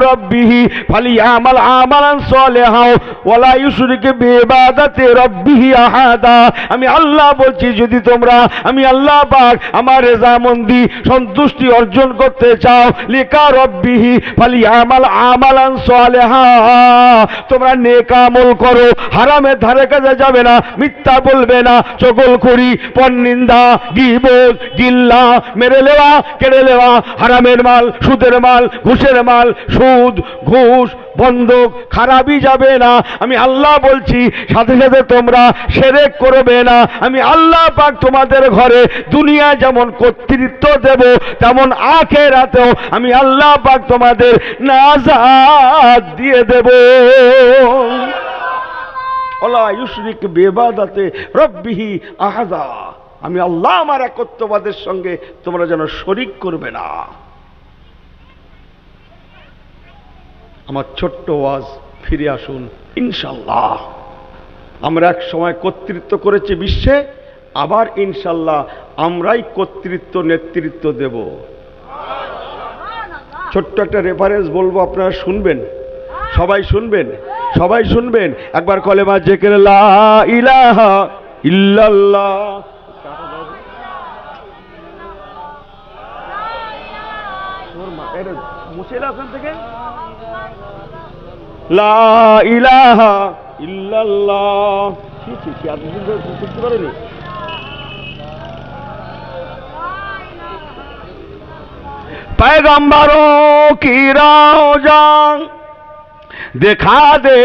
রাব্বিহি ফালিয়ামাল আমালান সালিহা ওয়ালা ইউশরিক বিইবাদাতি রাব্বিহি আহাদা। আমি আল্লাহ বলছি, যদি তোমরা আমি আল্লাহ পাক আমার রেজামন্দি সন্তুষ্টি অর্জন করতে চাও, লিকা রাব্বিহি ফালিয়ামাল আমালান সালিহা, তোমরা নেক আমল করো, হারামের ধারে কাছে যাবে না, মিথ্যা বলবে না, চগলখড়ি, পরনিন্দা, গীবত, গিল্লা, মেরে নেওয়া, কেড়ে নেওয়া, হারামের মাল, সুদের মাল, ঘুষের মাল, সুদ, ঘুষ, বন্ধক, খারাপই যাবে না। আমি আল্লাহ বলছি, সাথে সাথে তোমরা শিরক করবে না। আমি আল্লাহ পাক তোমাদের ঘরে দুনিয়ায় যেমন কর্তৃত্ব দেব, তেমন আখিরাতেও আমি আল্লাহ পাক তোমাদের নাজাত দিয়ে দেব। ওয়ালা ইউশরিক বিইবাদাতি রাব্বিহি আহাদা। আমি আল্লাহ আমার একত্ববাদের সঙ্গে তোমরা যেন শরীক করবে না। আমার ছোট্ট ওয়াজ, ফিরে আসুন ইনশাআল্লাহ। আমরা এক সময় কর্তৃত্ব করেছি বিশ্বে, আবার ইনশাআল্লাহ আমরাই কর্তৃত্ব নেতৃত্ব দেব। ছোট্ট একটা রেফারেন্স বলবো, আপনারা শুনবেন, সবাই শুনবেন, সবাই শুনবেন। একবার কলেমা জিকির লা ইলাহা ইল্লাল্লাহ, থেকে লা ইলাহা ইল্লাল্লাহ। বুঝতে পারেনি? पैगंबरों की रोजा दिखा दे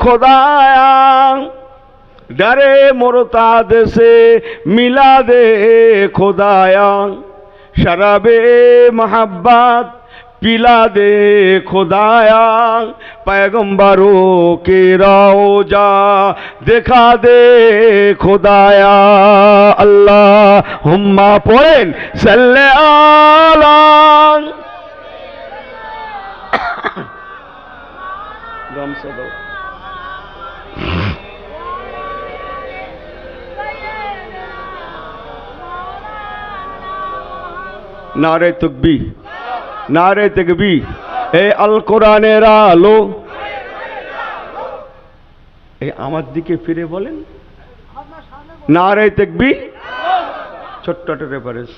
खुदाया, डरे मुर्ताद से मिला दे खुदाया, शराबे मोहब्बत पिला दे खुदाया, पैगंबरों की रोजा दिखा दे खुदाया। अल्लाहुम्मा पढ़ें सल्ले आला। गम से दो। नारे तकबीर, नारे तकबीर, ए अल कुरानेर आलो। আমার দিকে ফিরে বলেন নারে তাকবীর। ছোট্ট একটা রেফারেন্স,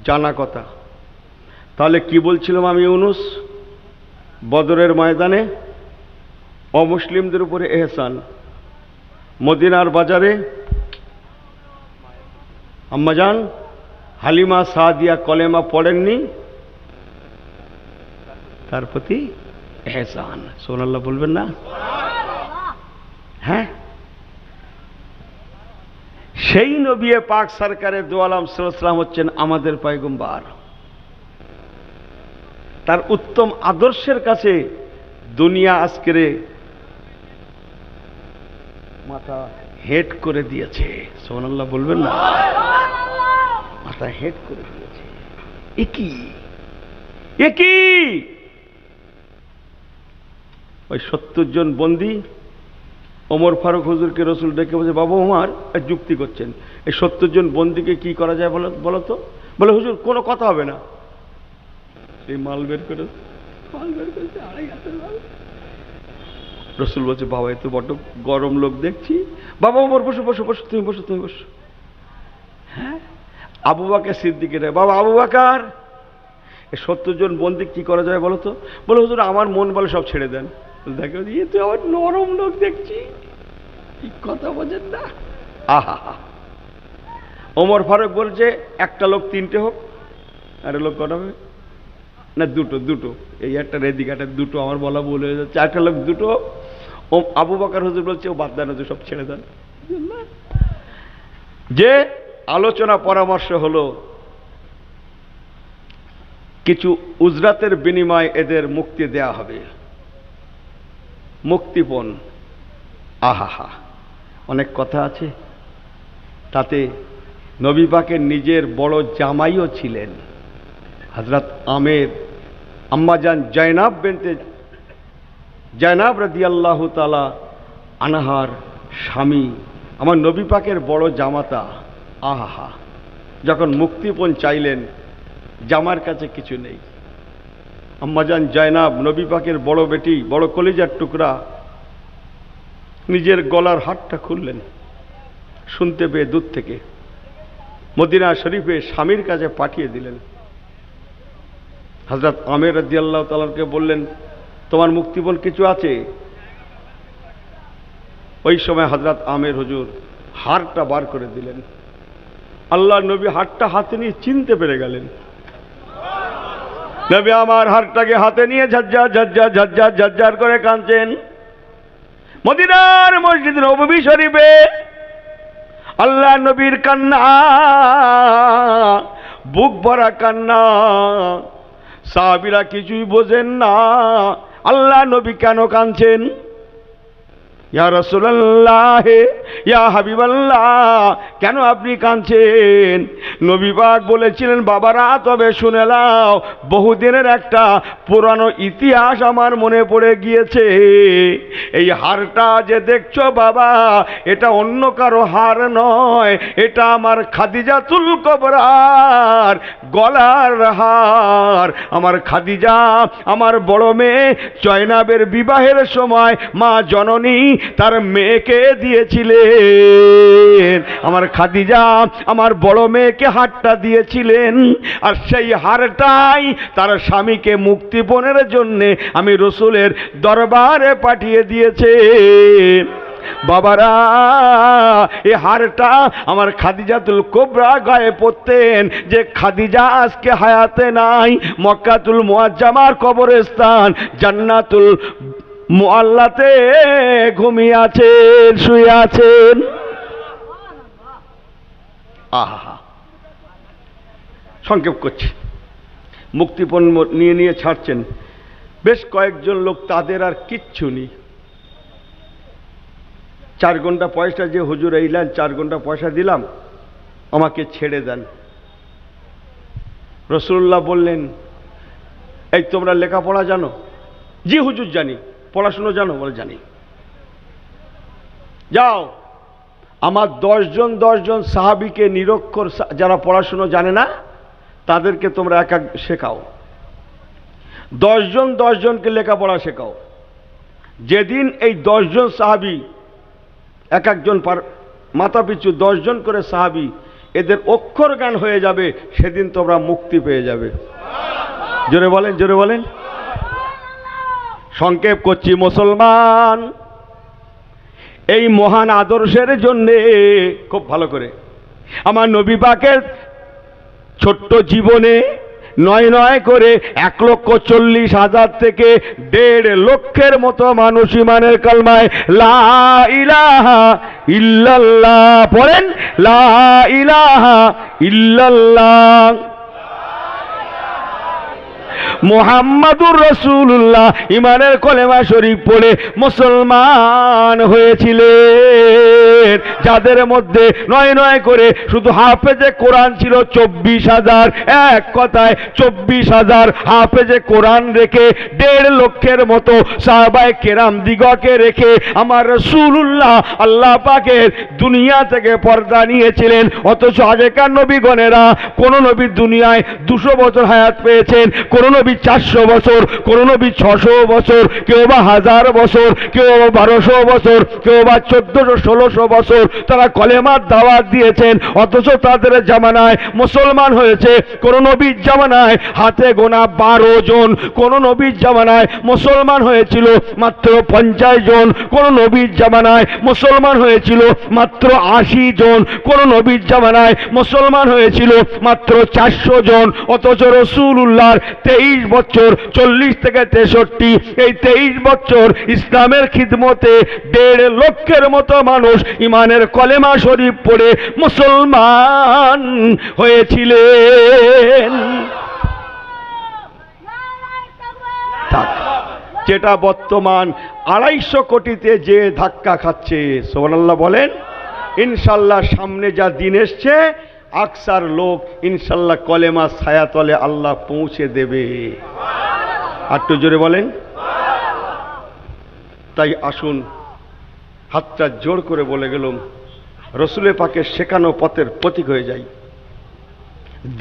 জানা কথা। তাহলে কি বলছিলাম আমি? ইউনুস বদরের ময়দানে অমুসলিমদের উপরে এহসান, মদিনার বাজারে আম্মাজান হালিমা সাদিয়া কলেমা পড়েননি, তার প্রতি এহসান। সুবহানাল্লাহ বলবেন না? হ্যাঁ, সেই নবী পাক সরকারে দু আলম সাল্লাল্লাহু আলাইহি ওয়াসাল্লাম হচ্ছেন আমাদের পয়গম্বর। তার উত্তম আদর্শের কাছে দুনিয়া আজকের মাথা হেট করে দিয়েছে। সুবহানাল্লাহ বলবেন না? মাথা হেট করে দিয়েছে। একই ওই 70 জন বন্দী ওমর ফারুক হুজুরকে রসুল ডেকে বলছে, বাবা ওমর যুক্তি করছেন, এই 70 জন বন্দীকে কি করা যায় বলো তো? বলে হুজুর কোনো কথা হবে না। এই মাল বের করেছে, আড়াই হাতের মাল। রসুল বলছে, বাবা এত বড্ড গরম লোক দেখছি। বাবা ওমর বসো বসো বসো, তুমি বসো তুমি বসো। হ্যাঁ, আবু বকর সিদ্দিকের, বাবা আবু বকর এই 70 জন বন্দী কি করা যায় বলো তো? বলে হুজুর আমার মন বলে সব ছেড়ে দেন। দেখো ইয়ে তো আমার নরম লোক দেখছি, কি কথা বোঝেন না। আহা, ওমর ফারুক বলছে একটা লোক 3টে হোক। আরে লোক কটা হবে না? দুটো। এই একটা রেদিঘাটের দুটো, আমার বলা ভুল হয়ে যাচ্ছে। একটা লোক দুটো। ও আবু বকর হুজুর বলছে, ও বাদ দেন, সব ছেড়ে দেন। যে আলোচনা পরামর্শ হলো কিছু উজরাতের বিনিময়ে এদের মুক্তি দেয়া হবে, মুক্তিপণ। আহা, অনেক কথা আছে। তাতে নবী পাকের নিজের বড় জামাইও ছিলেন, হযরত আমের, আম্মাজান জয়নাব রাদিয়াল্লাহু তাআলা আনহার স্বামী, আমার নবী পাকের বড় জামাতা। আহা, যখন মুক্তিপণ চাইলেন, জামার কাছে কিছু নেই, আম্মাজান জায়নাব নবী পাকের বড় বেটি, বড় কলিজার টুকরা, নিজের গলার হারটা খুললেন শুনতে পেয়ে দূর থেকে, মদিনা শরীফে স্বামীর কাছে পাঠিয়ে দিলেন। হযরত আমের রাদিয়াল্লাহু তাআলাকে বললেন, তোমার মুক্তিপণ কিছু আছে? ওই সময় হযরত আমের হুজুর হারটা বার করে দিলেন। আল্লাহ নবী হারটা হাতে নিয়ে চিনতে পেরে গেলেন। নবী আমার হারটাকে হাতে নিয়ে ঝাজ্জার ঝাজ্জার ঝাজ্জার ঝাজ্জার করে কাঁদছেন। মদিনার মসজিদ নববী শরীফে আল্লাহ নবীর কান্না, বুক ভরা কান্না। সাহাবীরা কিছুই বোঝেন না আল্লাহ নবী কেন কাঁদছেন। ইয়া রাসূলুল্লাহ, ইয়া হাবিবাল্লাহ, কেন আপনি কাঁদছেন? নবী পাক বলেছিলেন, বাবারা তবে শুনে নাও, বহুদিনের একটা পুরানো ইতিহাস আমার মনে পড়ে গিয়েছে। এই হারটা যে দেখছো বাবা, এটা অন্য কারো হার নয়, এটা আমার খাদিজাতুল কুবরার গলার হার। আমার খাদিজা আমার বড় মেয়ে জয়নাবের বিবাহের সময় মা জননী তার মেয়েকে দিয়েছিলেন। আমার খাদিজা আমার বড় মেয়েকে হারটা দিয়েছিলেন, আর সেই হারটাই তার স্বামীকে মুক্তিপণের জন্যে আমি রসুলের দরবারে পাঠিয়ে দিয়েছে। বাবারা, এই হারটা আমার খাদিজাতুল কুবরা গায়ে পরতেন। যে খাদিজা আজকে হায়াতে নাই, মক্কাতুল মুআজ্জামার কবরস্থান জান্নাতুল মুআল্লাতে ঘুমিয়ে আছেন, শুয়ে আছেন। আহা, সংক্ষেপ করছি। মুক্তিপণ নিয়ে নিয়ে ছাড়ছেন বেশ কয়েকজন লোক, তাদের আর কিচ্ছু নেই। 4 ঘন্টা পয়সা যে হুজুর এইলেন, 4 ঘন্টা পয়সা দিলাম, আমাকে ছেড়ে দেন। রাসূলুল্লাহ বললেন, এই তোমরা লেখাপড়া জানো? জি হুজুর জানি। পড়াশুনো জানো? বলে জানি। যাও, আমার 10 জন সাহাবীকে নিরক্ষর, যারা পড়াশুনো জানে না, তাদেরকে তোমরা এক এক শেখাও। 10 জনকে লেখাপড়া শেখাও। যেদিন এই 10 জন সাহাবী, এক একজন মাথা পিছু 10 জন করে সাহাবী, এদের অক্ষর জ্ঞান হয়ে যাবে, সেদিন তোমরা মুক্তি পেয়ে যাবে। জোরে বলেন, জোরে বলেন। সংক্ষেপ করছি, মুসলমান এই মহান আদর্শের জন্যে খুব ভালো করে আমার নবী পাকের ছোট্ট জীবনে নয় করে 1,40,000 থেকে 1.5 লক্ষের মতো মানুষ ইমানের কালমায় লা ইলাহা ইল্লাল্লাহ পড়েন, লা ইলাহা ইল্লাল্লাহ মুহাম্মাদুর রাসূলুল্লাহ ইমানের কলেমা শরীফ পড়ে মুসলমান হয়েছিলেন। যাদের মধ্যে নয় করে শুধু হাফেজে কোরআন ছিল 24,000। এক কথায় 24,000 হাফেজে কোরআন রেখে 1.5 লক্ষের মতো সাহাবায়ে কেরাম দিগকে রেখে আমার রাসূলুল্লাহ আল্লাহ পাকের দুনিয়া থেকে পর্দা নিয়েছিলেন। অথচ আগেকার নবীগণেরা, কোন নবী দুনিয়ায় 200 বছর হায়াত পেয়েছেন, কোন নবী 400 বছর, কোন নবী 600 বছর, কেউ বা 1000 বছর, কেউ বা 1200 বছর, কেউ বা 1400-1600 বছর তারা কলেমার দাওয়াত দিয়েছেন। অথচ তাদের জামানায় মুসলমান হয়েছে কোন নবীর জামানায় হাতে গোনা 12 জন, কোন নবীর জামানায় মুসলমান হয়েছিল মাত্র 50 জন, কোন নবীর জামানায় মুসলমান হয়েছিল মাত্র 80 জন, কোন নবীর জামানায় মুসলমান হয়েছিল মাত্র 400 জন। অথচ রাসূলুল্লাহর 23 বছর, 40 থেকে 63, এই 23 বছর ইসলামের খিদমতে 1.5 লক্ষের মতো মানুষ ইমানের কলেমা শরীফ পড়ে মুসলমান হয়েছিলেন। যেটা বর্তমান 250 কোটিতে যে ধাক্কা খাচ্ছে, সুবহানাল্লাহ বলেন। ইনশাল্লাহ সামনে যা দিন এসছে, আকসার লোক ইনশাল্লাহ কলেমা ছায়াতলে আল্লাহ পৌঁছে দেবে। একটু জোরে বলেন। তাই আসুন হাতটা জোর করে বলে গেলাম, রসুলে পাকের শেখানো পথের প্রতীক হয়ে যাই,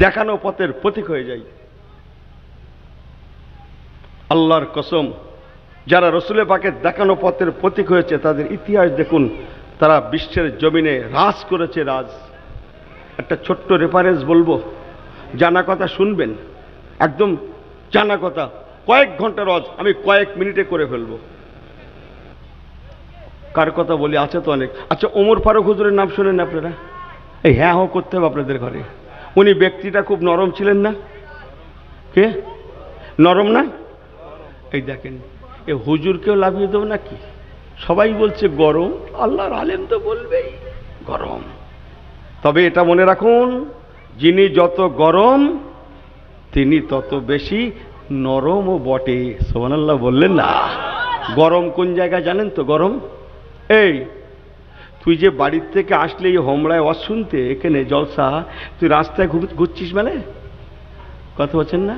দেখানো পথের প্রতীক হয়ে যাই। আল্লাহর কসম, যারা রসুলের পাকের দেখানো পথের প্রতীক হয়েছে তাদের ইতিহাস দেখুন, তারা বিশ্বের জমিনে রাজ করেছে, রাজ। একটা ছোট্ট রেফারেন্স বলবো, জানা কথা শুনবেন, একদম জানা কথা, কয়েক ঘন্টা রজ আমি কয়েক মিনিটে করে ফেলবো। কার কথা বলি, আছে তো অনেক। আচ্ছা, ওমর ফারুক হুজুরের নাম শোনেন আপনারা? এই হ্যাঁ হ্যাঁ করতে হবে আপনাদের ঘরে। উনি ব্যক্তিটা খুব নরম ছিলেন না? কে নরম না? এই দেখেন, এ হুজুরকেও লাভিয়ে দেবো নাকি? সবাই বলছে গরম, আল্লাহর আলেম তো বলবেই গরম। তবে এটা মনে রাখুন, যিনি যত গরম তিনি তত বেশি নরমও বটে। সুবহানাল্লাহ বললেন না? গরম কোন জায়গায় জানেন তো? গরম এই, তুই যে বাড়ির থেকে আসলে এই হোমড়ায় অশুনতে এখানে জলসা, তুই রাস্তায় ঘুরছিস মানে কথা বলছেন না?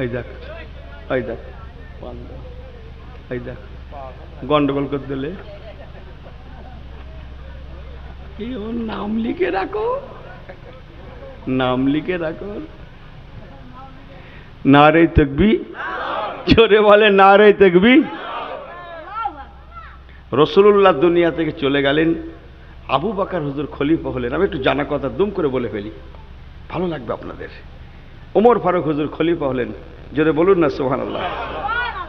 এই দেখ, এই দেখ, এই দেখ, গন্ডগোল করে দিলে ওর নাম লিখে রাখো, নাম লিখে রাখো। নারে তাকবীর, জোরে বলে নারে তাকবীর। রাসূলুল্লাহ দুনিয়া থেকে চলে গেলেন, আবু বকর হুজুর খলিফা হলেন। আমি একটু জানা কথা দুম করে বলে ফেলি, ভালো লাগবে আপনাদের। ওমর ফারুক হুজুর খলিফা হলেন, জোরে বলুন না সুবহানাল্লাহ।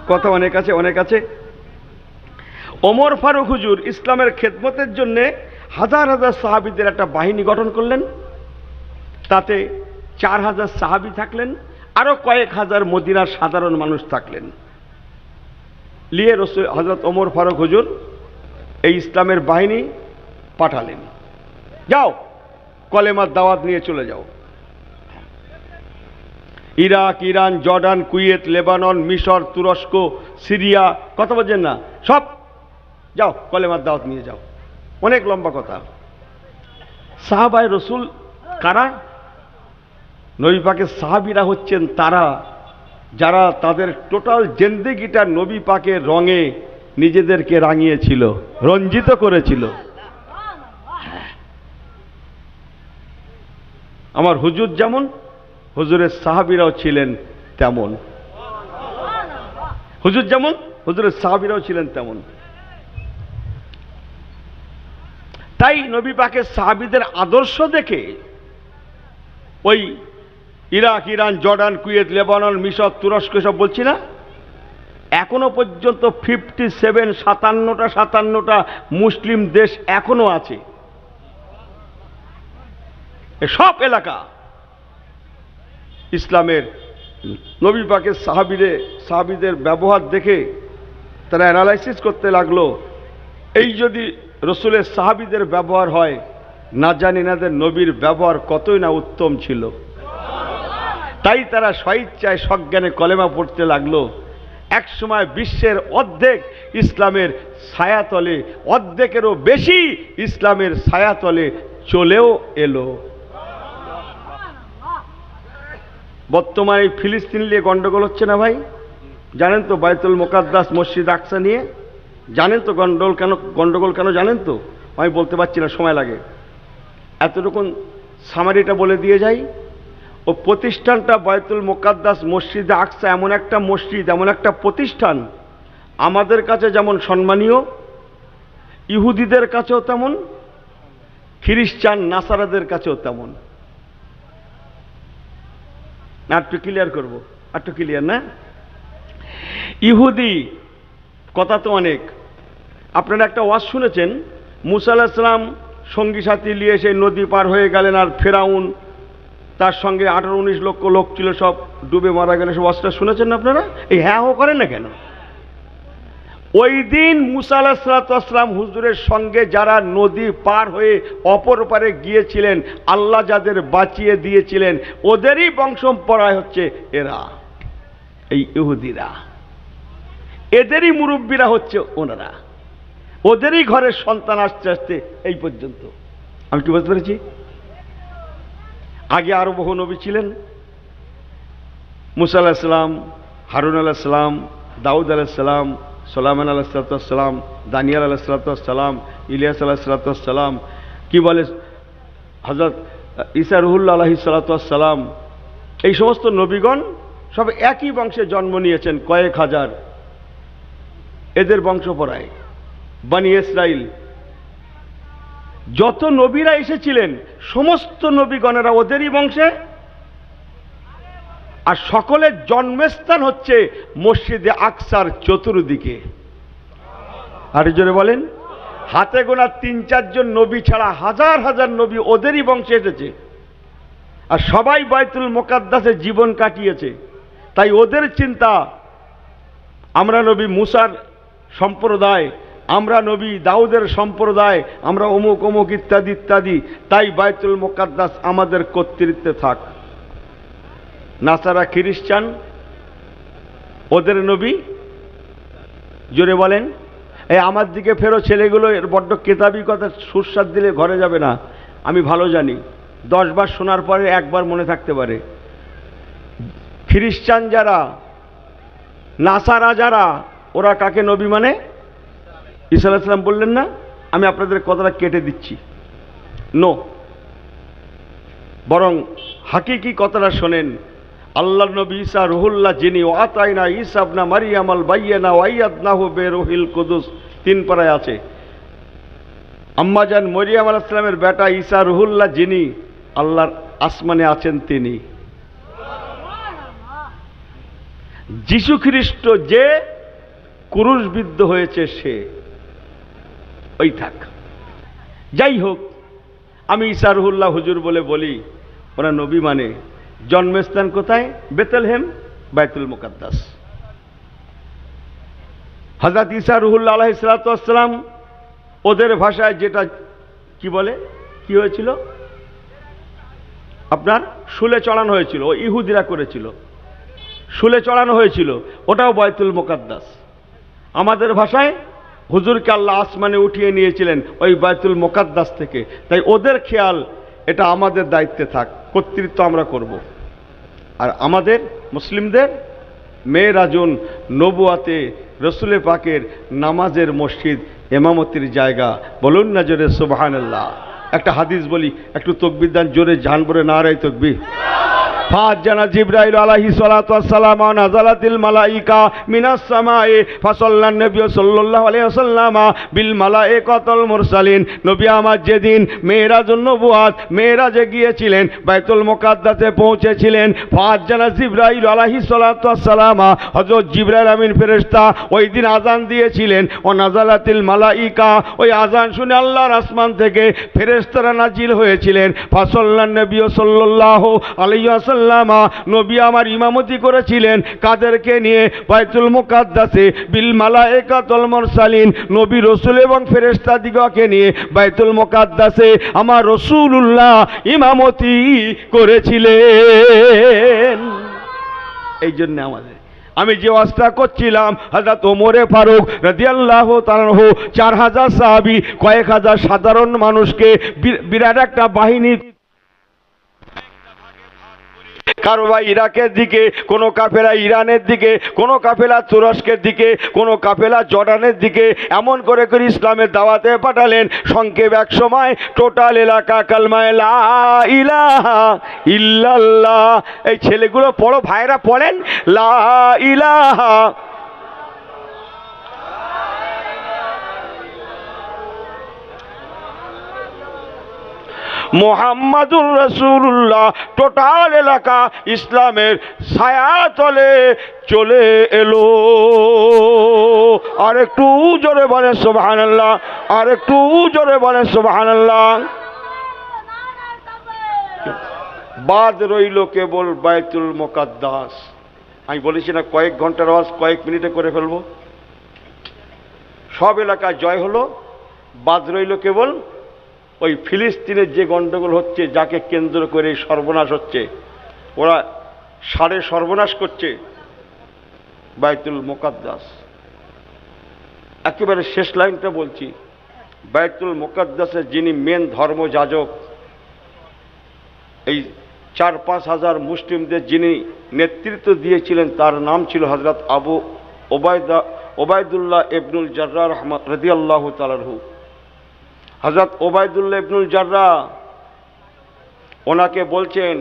কথা অনেক আছে, অনেক আছে। ওমর ফারুক হুজুর ইসলামের খেদমতের জন্য হাজার হাজার সাহাবীদের একটা বাহিনী গঠন করলেন। তাতে 4000 সাহাবী থাকলেন, আরো কয়েক হাজার মদিনার সাধারণ মানুষ থাকলেন। লিয়ে রাসূল হযরত ওমর ফারুক হুজুর এই ইসলামের বাহিনী পাঠালেন, যাও কলেমার দাওয়াত নিয়ে চলে যাও। Iraq, Iran, Jordan, Kuwait, Lebanon, মিশর, তুরস্ক, সিরিয়া, কথা বলছেন না, সব যাও কলেমার দাওয়াত নিয়ে যাও। অনেক লম্বা কথা। সাহাবায়ে রসুল কারা? নবী পাকের সাহাবীরা হচ্ছেন তারা যারা তাদের টোটাল জিন্দেগিটা নবী পাকের রঙে নিজেদেরকে রাঙিয়েছিল, রঞ্জিত করেছিল। আমার হুজুর যেমন, হুজুরের সাহাবীরাও ছিলেন তেমন। হুজুর যেমন, হুজুরের সাহাবীরাও ছিলেন তেমন। তাই নবী পাকের সাহাবীদের আদর্শ দেখে ওই Iraq, Iran, Jordan, Kuwait, Lebanon, মিশর, তুরস্ক সব বলছি না, এখনো পর্যন্ত 57টা মুসলিম দেশ এখনো আছে। সব এলাকা ইসলামের নবী পাকের সাহাবীদের ব্যবহার দেখে তারা অ্যানালাইসিস করতে লাগলো, এই যদি রসুলের সাহাবীদের ব্যবহার হয়, না জানি নাদের নবীর ব্যবহার কতই না উত্তম ছিল। তাই তারা স্বইচ্ছায় সজ্ঞানে কলেমা পড়তে লাগলো। এক সময় বিশ্বের অর্ধেক ইসলামের ছায়াতলে, অর্ধেকেরও বেশি ইসলামের ছায়াতলে চলেও এলো। বর্তমানে ফিলিস্তিন নিয়ে গন্ডগোল হচ্ছে না ভাই? জানেন তো বাইতুল মুকাদ্দাস, মসজিদ আকসা নিয়ে জানেন তো গন্ডগোল কেন জানেন তো? আমি বলতে পারছি না, সময় লাগে। এতটুকু সামারিটা বলে দিয়ে যাই। ও প্রতিষ্ঠানটা বাইতুল মুকাদ্দাস, মসজিদ আকসা এমন একটা মসজিদ, এমন একটা প্রতিষ্ঠান, আমাদের কাছে যেমন সম্মানীয়, ইহুদিদের কাছেও তেমন, খ্রিস্টান নাসারাদের কাছেও তেমন। একটু ক্লিয়ার করবো, একটু ক্লিয়ার না? ইহুদি কথা তো অনেক। আপনারা একটা ওয়াজ শুনেছেন, মুসা আলাইহিস সালাম সঙ্গী সাথী নিয়ে সেই নদী পার হয়ে গেলেন, আর ফেরাউন তার সঙ্গে 18-19 লক্ষ লোক ছিল, সব ডুবে মারা গেলে। সব ওয়াজটা শুনেছেন না আপনারা? এই হ্যাঁ ও করেন না কেন? ওই দিন মুসা আলাইহিস সালাম হুজুরের সঙ্গে যারা নদী পার হয়ে অপর পারে গিয়েছিলেন, আল্লাহ যাদের বাঁচিয়ে দিয়েছিলেন, ওদেরই বংশপরায় হচ্ছে এরা, এই ইহুদিরা। এদেরই মুরব্বীরা হচ্ছে ওনারা, ওদেরই ঘরের সন্তান আস্তে আস্তে এই পর্যন্ত। আমি কি বুঝতে পেরেছি? আগে আরো বহু নবী ছিলেন, মুসা আলাইহিস সালাম, হারুন আলাইহিস সালাম, দাউদ আলাইহিস সালাম, সুলাইমান আলাইহিস সালাম, দানিয়েল আলাইহিস সালাম, ইলিয়াস আলাইহিস সালাম, কি বলে হযরত ঈসা রুহুল্লাহ আলাইহিস সালাম, এই সমস্ত নবীগণ সব একই বংশে জন্ম নিয়েছেন, কয়েক হাজার, এদের বংশপরায় বনি ইসরাইল। যত নবীরা এসেছিলেন সমস্ত নবীগণেরা ওদেরই বংশে, আর সকলের জন্মস্থান হচ্ছে মসজিদে আকসার চতুর্দিকে। আর জোরে বলেন, হাতে গোনা ৩-৪ জন নবী ছাড়া হাজার হাজার নবী ওদেরই বংশে এসেছে, আর সবাই বাইতুল মুকাদ্দাসে জীবন কাটিয়েছে। তাই ওদের চিন্তা, আমরা নবী মুসার সম্প্রদায়, আমরা নবী দাউদের সম্প্রদায়, আমরা অমুক অমুক ইত্যাদি ইত্যাদি, তাই বাইতুল মুকাদ্দাস আমাদের কর্তৃত্বে থাক। নাসারা খ্রিস্টান, ওদের নবী, জোরে বলেন, এই আমার দিকে ফেরো ছেলেগুলো, এর বড্ড কেতাবি কথা সুস্বাদ দিলে ঘরে যাবে না, আমি ভালো জানি। 10 বার শোনার পরে একবার মনে থাকতে পারে। খ্রিস্টান যারা, নাসারা যারা, ওরা কাকে নবী মানে? ঈসা আলাইহিস সালাম বললেন না, আমি আপনাদের কথাটা কেটে দিচ্ছি, নো, বরং হাকিকি কথাটা শোনেন। আল্লাহ নবী ঈসা রুহুল্লাহ, যিনি ওয়াতাইনা ঈসা ইবনা মারইয়াম আল বাইয়িনা ওয়াইয়াদনাহু বিরুহিল কুদুস, 3 পারায় আছে। আম্মা জান মরিয়ম আলাইহিস সালামের বেটা ঈসা রুহুল্লাহ, যিনি আল্লাহর আসমানে আছেন, তিনি। যিশু খ্রিস্ট যে ক্রুশবিদ্ধ হয়েছে, সে ওই থাক। যাই হোক, আমি ঈসা রুহুল্লাহ হুজুর বলে বলি, ওরা নবী মানে। জন্মস্থান কোথায়? বেথলেহেম, বাইতুল মুকাদ্দাস। হযরত ঈসা রুহুল্লাহ আলাইহিস সালাতু ওয়াস সালাম, ওদের ভাষায় যেটা কি বলে, কি হয়েছিল আপনার? শুলে চড়ানো হয়েছিল, ও ইহুদিরা করেছিল, শুলে চড়ানো হয়েছিল, ওটাও বাইতুল মুকাদ্দাস। আমাদের ভাষায় হুজুরকে আল্লাহ আসমানে উঠিয়ে নিয়েছিলেন ওই বাইতুল মুকাদ্দাস থেকে। তাই ওদের খেয়াল, এটা আমাদের দায়িত্বে থাক, কর্তৃত্ব আমরা করব। আর আমাদের মুসলিমদের মেরাজুন নবুয়াতে রসুলে পাকের নামাজের মসজিদ, ইমামতির জায়গা, বলুন না জোরে সুবহানাল্লাহ। একটা হাদিস বলি, একটু তাকবীর দেন জোরে, জানবরে নারায়ে তাকবীর। ফাজানা জিবরাইল আলাইহিস সালাতু ওয়াস সালাম নাযালাতিল মালাইকা মিনাস সামায়ে ফাসাল্লান নবী সাল্লাল্লাহু আলাইহি ওয়াসাল্লাম বিল মালাইকাতুল মুরসালিন। নবী আমার যেদিন মেরাজুন নবুয়াত, মেরাজে গিয়েছিলেন, বাইতুল মুকাদ্দাসে পৌঁছেছিলেন, ফাজানা জিবরাইল আলাইহিস সালাতু ওয়াস সালাম, হযরত জিবরাইল আমিন ফেরেশতা ওই দিন আযান দিয়েছিলেন। ও নাযালাতিল মালাইকা, ওই আযান শুনে আল্লাহর আসমান থেকে ফেরেশতারা নাজিল হয়েছিলেন। ফাসাল্লান নবী সাল্লাল্লাহু আলাইহি ওয়াসাল্লাম, নবী আমার ইমামতি করেছিলেন, কাদেরকে নিয়ে? বাইতুল মুকাদ্দাসে বিল মালাইকাতুল মুরসালিন, নবী রাসূল এবং ফেরেশতা দিগকে নিয়ে বাইতুল মুকাদ্দাসে আমার রাসূলুল্লাহ ইমামতি করেছিলেন। এই জন্য আমাদের, আমি যে ওয়াজটা করছিলাম, হযরত ওমরে ফারুক রাদিয়াল্লাহু তাআলা আনহু 4000 সাহাবী, কয়েক হাজার সাধারণ মানুষকে বিরাট একটা বাহিনী, কারো বা ইরাকের দিকে, কোনো কাফেলা ইরানের দিকে, কোনো কাফেলা তুরস্কের দিকে, কোনো কাফেলা জর্ডানের দিকে, এমন করে করে ইসলামের দাওয়াতে পাঠালেন। সংক্ষেপ এক সময় টোটাল এলাকা কালমায়ে লা ইলাহা ইল্লাল্লাহ। এই ছেলেগুলো পড়ো, ভাইরা পড়েন, লা ইলাহা মুহাম্মাদুর রাসূলুল্লাহ। টোটাল এলাকা ইসলামের ছায়াতলে চলে এলো। আর একটু জোরে বলে সুবহানাল্লাহ, আর একটু জোরে বলে সুবহানাল্লাহ। বাদ রইল কেবল বাইতুল মুকাদ্দাস। আমি বলেছি না, কয়েক ঘন্টার আওয়াজ কয়েক মিনিটে করে ফেলবো। সব এলাকায় জয় হলো, বাদ রইল কেবল ওই ফিলিস্তিনের যে গন্ডগোল হচ্ছে, যাকে কেন্দ্র করে সর্বনাশ হচ্ছে, ওরা সাড়ে সর্বনাশ করছে বাইতুল মুকাদ্দাস। একেবারে শেষ লাইনটা বলছি, বাইতুল মুকাদ্দাসের যিনি মেন ধর্মযাজক, এই 4-5 হাজার মুসলিমদের যিনি নেতৃত্ব দিয়েছিলেন, তার নাম ছিল হযরত আবু ওবায়দুল্লাহ ইবনুল জাররাহ রাদিয়াল্লাহু তাআলা আনহু। হযরত ওবায়দুল্লাহ ইবনুল জাররাহ, ওনাকে বলছেন,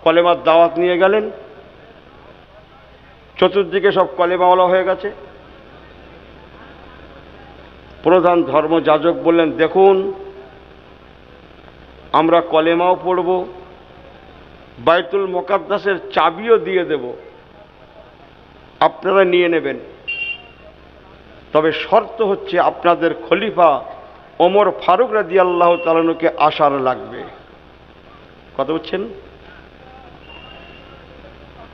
কলেমার দাওয়াত নিয়ে গেলেন, চতুর্দিকে সব কলেমাওয়ালা হয়ে গেছে। প্রধান ধর্মযাজক বললেন, দেখুন আমরা কলেমাও পড়ব, বাইতুল মুকাদ্দাসের চাবিও দিয়ে দেব, আপনারা নিয়ে নেবেন, তবে শর্ত হচ্ছে আপনাদের খলিফা ওমর ফারুক রাদিয়াল্লাহু তাআলা আনহুকে আসার লাগবে। কথা বুঝছেন?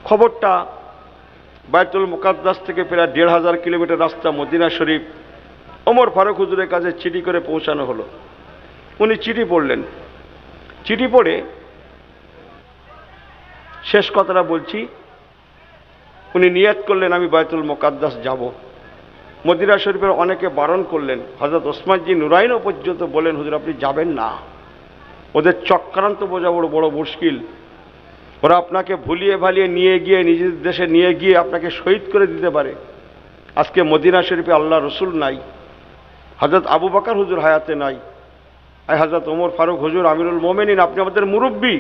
খবরটা বাইতুল মুকাদ্দাস থেকে প্রায় ১,৫০০ কিলোমিটার রাস্তা মদিনা শরীফ ওমর ফারুক হুজুরের কাছে চিঠি করে পৌঁছানো হলো। উনি চিঠি পড়লেন। চিঠি পড়ে শেষ কথাটা বলছি, উনি নিয়ত করলেন আমি বাইতুল মুকাদ্দাস যাব। মদিনা শরীফের অনেকে বারণ করলেন, হযরত ওসমানজি নুরাইনও পর্যন্ত বলেন, হুজুর আপনি যাবেন না, ওদের চক্রান্ত বোঝা বড় বড় মুশকিল, ওরা আপনাকে ভুলিয়ে ভালিয়ে নিয়ে গিয়ে নিজের দেশে নিয়ে গিয়ে আপনাকে শহীদ করে দিতে পারে। আজকে মদিনা শরীফে আল্লাহ রসুল নাই, হযরত আবু বকর হুজুর হায়াতে নাই, হযরত ওমর ফারুক হুজুর আমিরুল মোমেনিন, আপনি আমাদের মুরব্বী,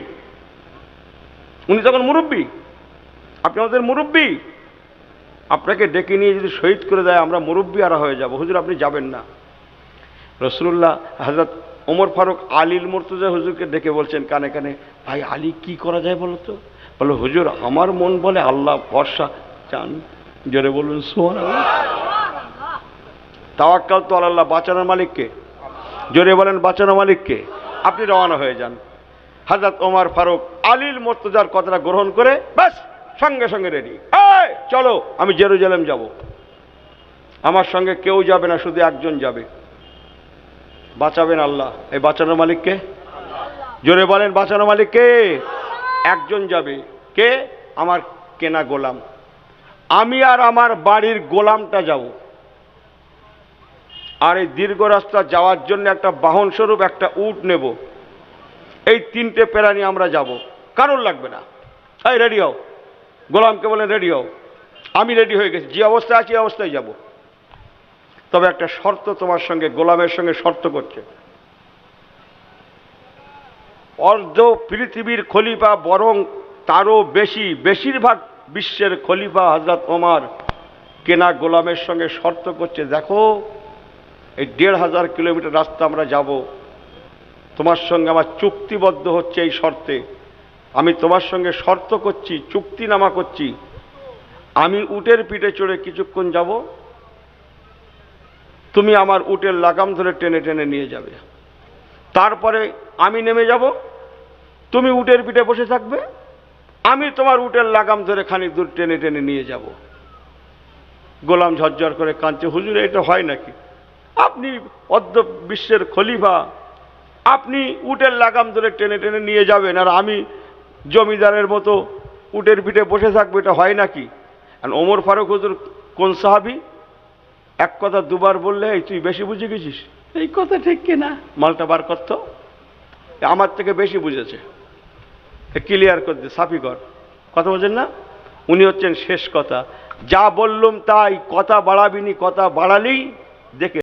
উনি তখন মুরব্বী, আপনি আমাদের মুরব্বী, আপনাকে ডেকে নিয়ে যদি শহীদ করে দেয় আমরা মুরব্বী আরা হয়ে যাব, হুজুর আপনি যাবেন না। রাসূলুল্লাহ হযরত ওমর ফারুক আলীল মুর্তজা হুজুরকে ডেকে বলছেন কানে কানে, ভাই আলী কি করা যায় বলো তো? বলো হুজুর আমার মন বলে আল্লাহ ভরসা, চান জোরে বলুন সুবহানাল্লাহ। তাওয়াক্কাল তো আল্লাহ, বাঁচানোর মালিককে, জোরে বলেন বাঁচানোর মালিককে। আপনি রওনা হয়ে যান। হযরত ওমর ফারুক আলীল মুর্তজার কথাটা গ্রহণ করে ব্যাস সঙ্গে সঙ্গে রেডি, এই চলো আমি জেরুজালেম যাব, আমার সঙ্গে কেউ যাবে না, শুধু একজন যাবে। বাঁচাবেন আল্লাহ, এই বাঁচানোর মালিককে, জোরে বলেন বাঁচানোর মালিককে। একজন যাবে, কে? আমার কেনা গোলাম, আমি আর আমার বাড়ির গোলামটা যাব। আর এই দীর্ঘ রাস্তা যাওয়ার জন্য একটা বাহন স্বরূপ একটা উট নেব। এই 3টে প্রাণী আমরা যাব, কারোর লাগবে না। এই রেডি হও, গোলামকে বলেন রেডি হও। আমি রেডি হয়ে গেছি, যে অবস্থায় আছি এই অবস্থায় যাব, তবে একটা শর্ত তোমার সঙ্গে, গোলামের সঙ্গে শর্ত করছে। অর্ধ পৃথিবীর খলিফা, বরং তারও বেশি, বেশিরভাগ বিশ্বের খলিফা হযরত ওমর কেনা গোলামের সঙ্গে শর্ত করছে, দেখো এই ১,৫০০ কিলোমিটার রাস্তা আমরা যাব, তোমার সঙ্গে আমার চুক্তিবদ্ধ হচ্ছে এই শর্তে, আমি তোমার সঙ্গে শর্ত করছি, চুক্তিনামা করছি, আমি উটের পিঠে চড়ে কিছুক্ষণ যাব, তুমি আমার উটের লাগাম ধরে টেনে টেনে নিয়ে যাবে, তারপরে আমি নেমে যাব, তুমি উটের পিঠে বসে থাকবে, আমি তোমার উটের লাগাম ধরে খানিক দূর টেনে টেনে নিয়ে যাব। গোলাম ঝরঝর করে কাঁদছে, হুজুর এটা হয় নাকি? আপনি অর্ধ বিশ্বের খলিফা, আপনি উটের লাগাম ধরে টেনে টেনে নিয়ে যাবেন, আর আমি জমিদারের মতো উটের পিঠে বসে থাকবো, এটা হয় নাকি? আর ওমর ফারুক হুজুর কোন সাহাবী? এক কথা দুবার বললে এই তুই বেশি বুঝে গেছিস, এই কথা ঠিক কিনা, মালটা বার করতো, আমার থেকে বেশি বুঝেছে, ক্লিয়ার করতে সাফি কর, কথা বলছেন না? উনি হচ্ছেন শেষ কথা, যা বললুম তাই, কথা বাড়াবিনি, কথা বাড়ালেই দেখে